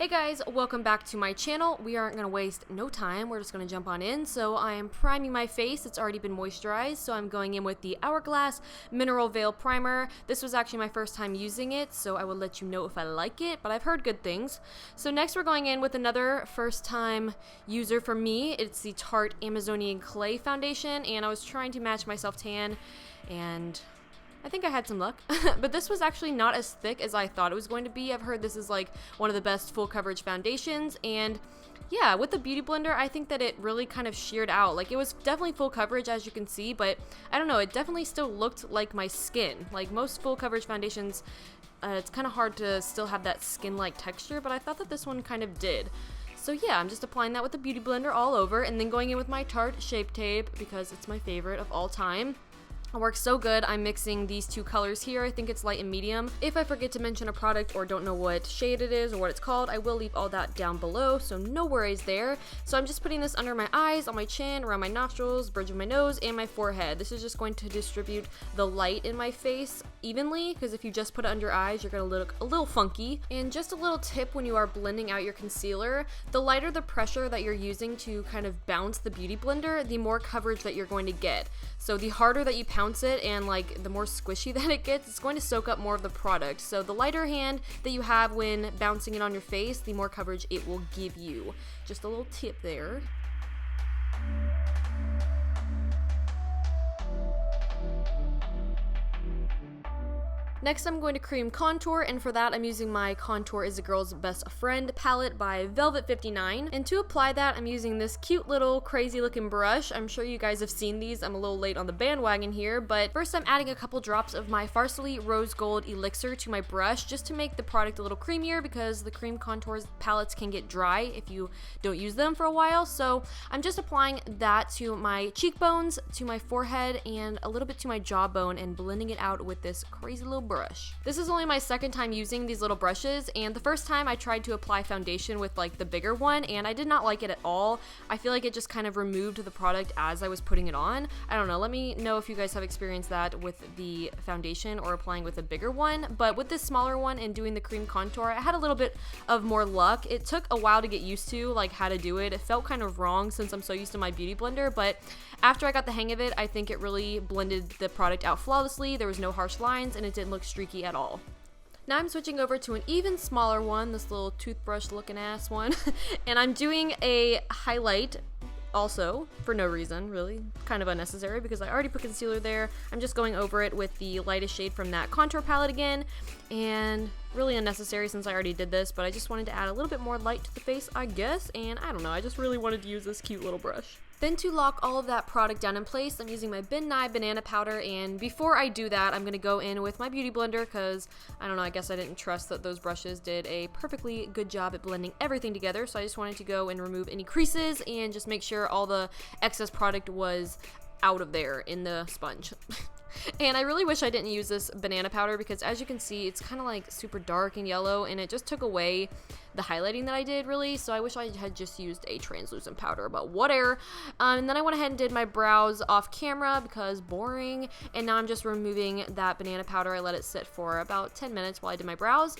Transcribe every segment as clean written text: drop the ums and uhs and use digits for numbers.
Hey guys, welcome back to my channel. We aren't going to waste no time, we're just going to jump on in. So I am priming my face, it's already been moisturized, so I'm going in with the Hourglass Mineral Veil Primer. This was actually my first time using it, so I will let you know if I like it, but I've heard good things. So next we're going in with another first time user for me. It's the Tarte Amazonian Clay Foundation, and I was trying to match my self-tan, and I think I had some luck, but this was actually not as thick as I thought it was going to be. I've heard this is like one of the best full coverage foundations, and yeah, with the Beauty Blender, I think that it really kind of sheared out. Like, it was definitely full coverage, as you can see, but I don't know, it definitely still looked like my skin. Like most full coverage foundations, it's kind of hard to still have that skin-like texture, but I thought that this one kind of did. So yeah, I'm just applying that with the Beauty Blender all over, and then going in with my Tarte Shape Tape, because it's my favorite of all time. It works so good. I'm mixing these two colors here. I think it's light and medium. If I forget to mention a product or don't know what shade it is or what it's called, I will leave all that down below, so no worries there. So I'm just putting this under my eyes, on my chin, around my nostrils, bridge of my nose, and my forehead. This is just going to distribute the light in my face evenly, because if you just put it under your eyes, you're going to look a little funky. And just a little tip when you are blending out your concealer, the lighter the pressure that you're using to kind of bounce the Beauty Blender, the more coverage that you're going to get. So the harder that you pounce it and like the more squishy that it gets, it's going to soak up more of the product. So the lighter hand that you have when bouncing it on your face, the more coverage it will give you. Just a little tip there. Next, I'm going to cream contour, and for that, I'm using my Contour is a Girl's Best Friend palette by Velvet 59. And to apply that, I'm using this cute little crazy looking brush. I'm sure you guys have seen these. I'm a little late on the bandwagon here, but first I'm adding a couple drops of my Farsally Rose Gold Elixir to my brush just to make the product a little creamier, because the cream contours palettes can get dry if you don't use them for a while. So I'm just applying that to my cheekbones, to my forehead, and a little bit to my jawbone, and blending it out with this crazy little brush. This is only my second time using these little brushes, and the first time I tried to apply foundation with like the bigger one, and I did not like it at all. I feel like it just kind of removed the product as I was putting it on. I don't know, let me know if you guys have experienced that with the foundation or applying with a bigger one, but with this smaller one and doing the cream contour, I had a little bit of more luck. It took a while to get used to like how to do it. It felt kind of wrong since I'm so used to my Beauty Blender, but after I got the hang of it, I think it really blended the product out flawlessly. There was no harsh lines, and it didn't look streaky at all. Now I'm switching over to an even smaller one, this little toothbrush looking ass one, and I'm doing a highlight also for no reason, really kind of unnecessary because I already put concealer there. I'm just going over it with the lightest shade from that contour palette again, and really unnecessary since I already did this, but I just wanted to add a little bit more light to the face, I guess, and I don't know, I just really wanted to use this cute little brush. Then to lock all of that product down in place, I'm using my Nye Banana Powder, and before I do that, I'm going to go in with my Beauty Blender because, I don't know, I guess I didn't trust that those brushes did a perfectly good job at blending everything together, so I just wanted to go and remove any creases and just make sure all the excess product was out of there in the sponge. And I really wish I didn't use this banana powder because, as you can see, it's kind of like super dark and yellow, and it just took away the highlighting that I did, really. So I wish I had just used a translucent powder, but whatever. And then I went ahead and did my brows off camera because boring, and now I'm just removing that banana powder. I let it sit for about 10 minutes while I did my brows.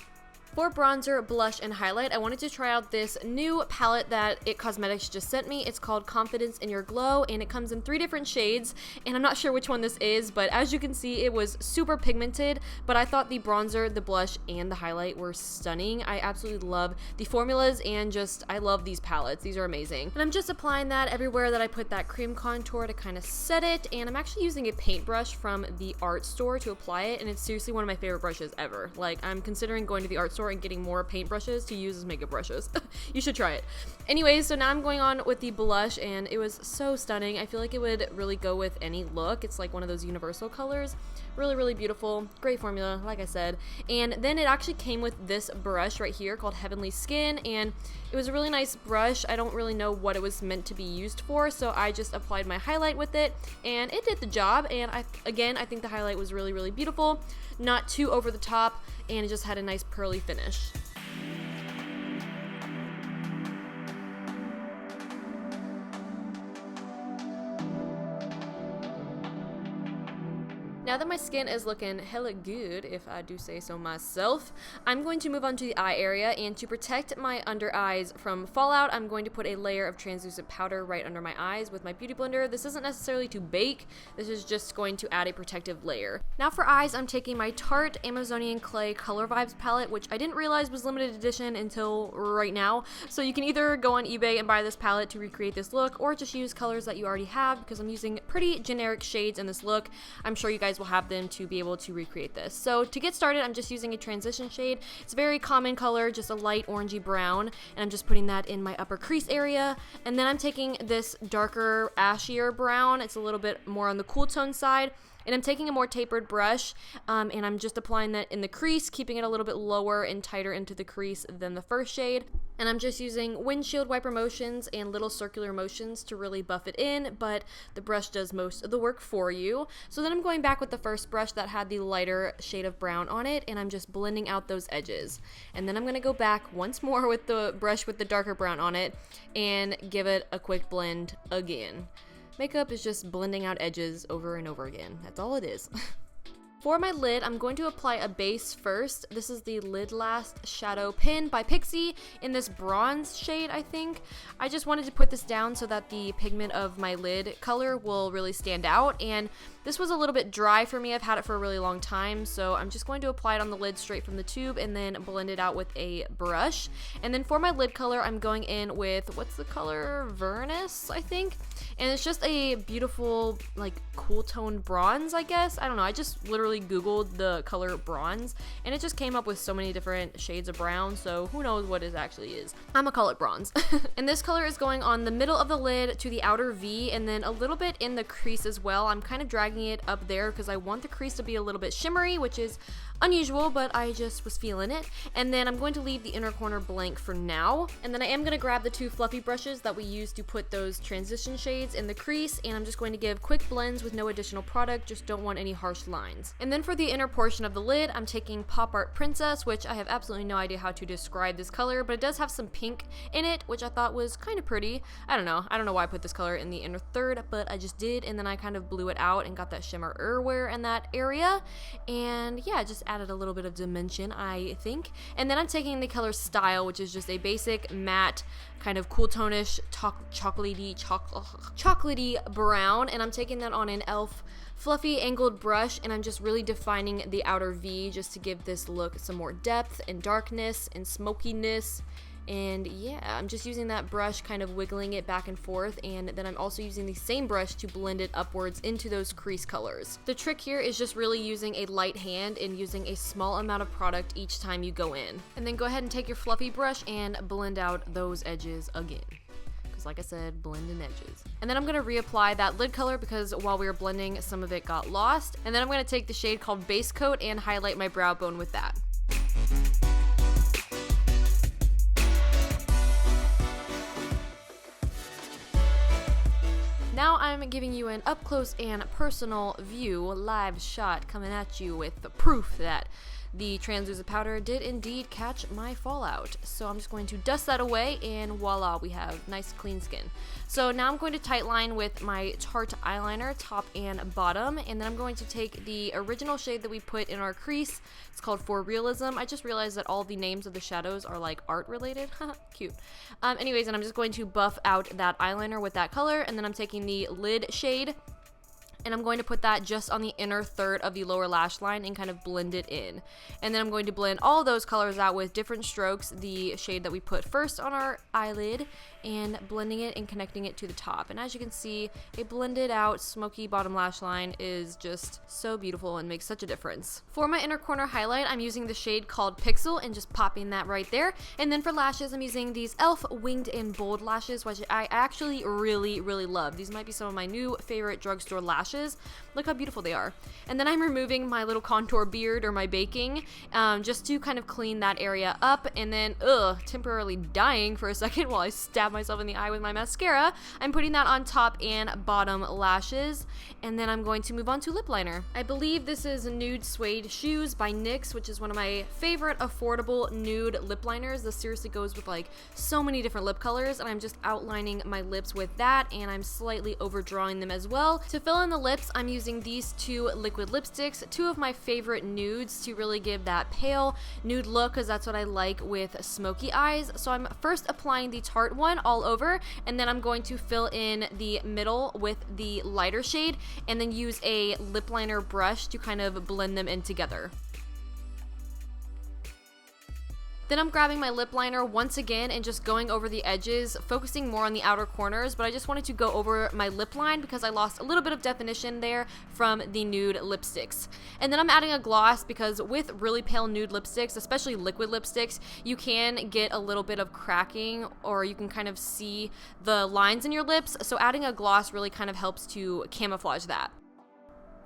For bronzer, blush, and highlight, I wanted to try out this new palette that It Cosmetics just sent me. It's called Confidence in Your Glow, and it comes in 3 different shades, and I'm not sure which one this is, but as you can see, it was super pigmented, but I thought the bronzer, the blush, and the highlight were stunning. I absolutely love the formulas, and just, I love these palettes. These are amazing. And I'm just applying that everywhere that I put that cream contour to kind of set it, and I'm actually using a paintbrush from the art store to apply it, and it's seriously one of my favorite brushes ever. Like, I'm considering going to the art store and getting more paintbrushes to use as makeup brushes. You should try it. Anyways, so now I'm going on with the blush, and it was so stunning. I feel like it would really go with any look. It's like one of those universal colors. Really, really beautiful. Great formula, like I said. And then it actually came with this brush right here called Heavenly Skin, and it was a really nice brush. I don't really know what it was meant to be used for, so I just applied my highlight with it, and it did the job. And I think the highlight was really, really beautiful. Not too over the top, and it just had a nice pearly finish. Now that my skin is looking hella good, if I do say so myself, I'm going to move on to the eye area, and to protect my under eyes from fallout, I'm going to put a layer of translucent powder right under my eyes with my beauty blender. This isn't necessarily to bake, this is just going to add a protective layer. Now for eyes, I'm taking my Tarte Amazonian Clay Color Vibes palette, which I didn't realize was limited edition until right now. So you can either go on eBay and buy this palette to recreate this look, or just use colors that you already have, because I'm using pretty generic shades in this look. I'm sure you guys will have them to be able to recreate this. So to get started, I'm just using a transition shade. It's a very common color, just a light orangey brown, and I'm just putting that in my upper crease area. And then I'm taking this darker ashier brown. It's a little bit more on the cool tone side, and I'm taking a more tapered brush, and I'm just applying that in the crease, keeping it a little bit lower and tighter into the crease than the first shade. And I'm just using windshield wiper motions and little circular motions to really buff it in, but the brush does most of the work for you. So then I'm going back with the first brush that had the lighter shade of brown on it, and I'm just blending out those edges. And then I'm going to go back once more with the brush with the darker brown on it and give it a quick blend again. Makeup is just blending out edges over and over again. That's all it is. For my lid, I'm going to apply a base first. This is the Lid Last Shadow Pen by Pixie in this bronze shade, I think. I just wanted to put this down so that the pigment of my lid color will really stand out, and this was a little bit dry for me. I've had it for a really long time, so I'm just going to apply it on the lid straight from the tube and then blend it out with a brush. And then for my lid color, I'm going in with, what's the color? Vernus, I think. And it's just a beautiful, like, cool toned bronze, I guess. I don't know, I just literally googled the color bronze, and it just came up with so many different shades of brown, so who knows what it actually is. I'm gonna call it bronze. And this color is going on the middle of the lid to the outer V, and then a little bit in the crease as well. I'm kind of dragging it up there because I want the crease to be a little bit shimmery, which is unusual, but I just was feeling it. And then I'm going to leave the inner corner blank for now. And then I am going to grab the two fluffy brushes that we used to put those transition shades in the crease, and I'm just going to give quick blends with no additional product, just don't want any harsh lines. And then for the inner portion of the lid, I'm taking Pop Art Princess, which I have absolutely no idea how to describe this color, but it does have some pink in it, which I thought was kind of pretty. I don't know why I put this color in the inner third, but I just did, and then I kind of blew it out and got that shimmer wear in that area. And yeah, just added a little bit of dimension, I think. And then I'm taking the color Style, which is just a basic matte kind of cool tonish chocolatey brown, and I'm taking that on an e.l.f. fluffy angled brush, and I'm just really defining the outer V just to give this look some more depth and darkness and smokiness. And yeah, I'm just using that brush, kind of wiggling it back and forth, and then I'm also using the same brush to blend it upwards into those crease colors. The trick here is just really using a light hand and using a small amount of product each time you go in. And then go ahead and take your fluffy brush and blend out those edges again. Like I said, blend in edges. And then I'm going to reapply that lid color because while we were blending, some of it got lost. And then I'm going to take the shade called Base Coat and highlight my brow bone with that. Now I'm giving you an up close and personal view, live shot, coming at you with the proof that the translucent powder did indeed catch my fallout. So I'm just going to dust that away, and voila, we have nice clean skin. So now I'm going to tightline with my Tarte eyeliner, top and bottom, and then I'm going to take the original shade that we put in our crease. It's called For Realism. I just realized that all the names of the shadows are like art related. Cute. Anyways, and I'm just going to buff out that eyeliner with that color, and then I'm taking the lid shade, and I'm going to put that just on the inner third of the lower lash line and kind of blend it in. And then I'm going to blend all those colors out with different strokes, the shade that we put first on our eyelid, and blending it and connecting it to the top. And as you can see, a blended out smoky bottom lash line is just so beautiful and makes such a difference. For my inner corner highlight, I'm using the shade called Pixel and just popping that right there. And then for lashes, I'm using these e.l.f. Winged and Bold lashes, which I actually really love. These might be some of my new favorite drugstore lashes. Look how beautiful they are. And then I'm removing my little contour beard or my baking just to kind of clean that area up, and then temporarily dying for a second while I stab myself in the eye with my mascara. I'm putting that on top and bottom lashes, and then I'm going to move on to lip liner. I believe this is Nude Suede Shoes by NYX, which is one of my favorite affordable nude lip liners. This seriously goes with like so many different lip colors, and I'm just outlining my lips with that, and I'm slightly overdrawing them as well to fill in the lips, I'm using these two liquid lipsticks, two of my favorite nudes to really give that pale nude look, because that's what I like with smoky eyes. So I'm first applying the Tarte one all over, and then I'm going to fill in the middle with the lighter shade, and then use a lip liner brush to kind of blend them in together. Then I'm grabbing my lip liner once again and just going over the edges, focusing more on the outer corners, but I just wanted to go over my lip line because I lost a little bit of definition there from the nude lipsticks. And then I'm adding a gloss because with really pale nude lipsticks, especially liquid lipsticks, you can get a little bit of cracking, or you can kind of see the lines in your lips, so adding a gloss really kind of helps to camouflage that.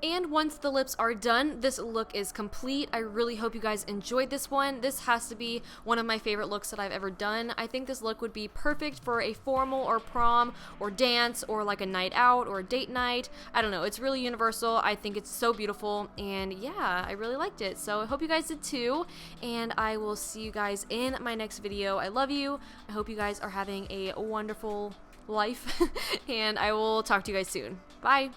And once the lips are done, this look is complete. I really hope you guys enjoyed this one. This has to be one of my favorite looks that I've ever done. I think this look would be perfect for a formal or prom or dance or like a night out or a date night. I don't know, it's really universal. I think it's so beautiful, and yeah, I really liked it. So I hope you guys did too, and I will see you guys in my next video. I love you. I hope you guys are having a wonderful life, and I will talk to you guys soon. Bye!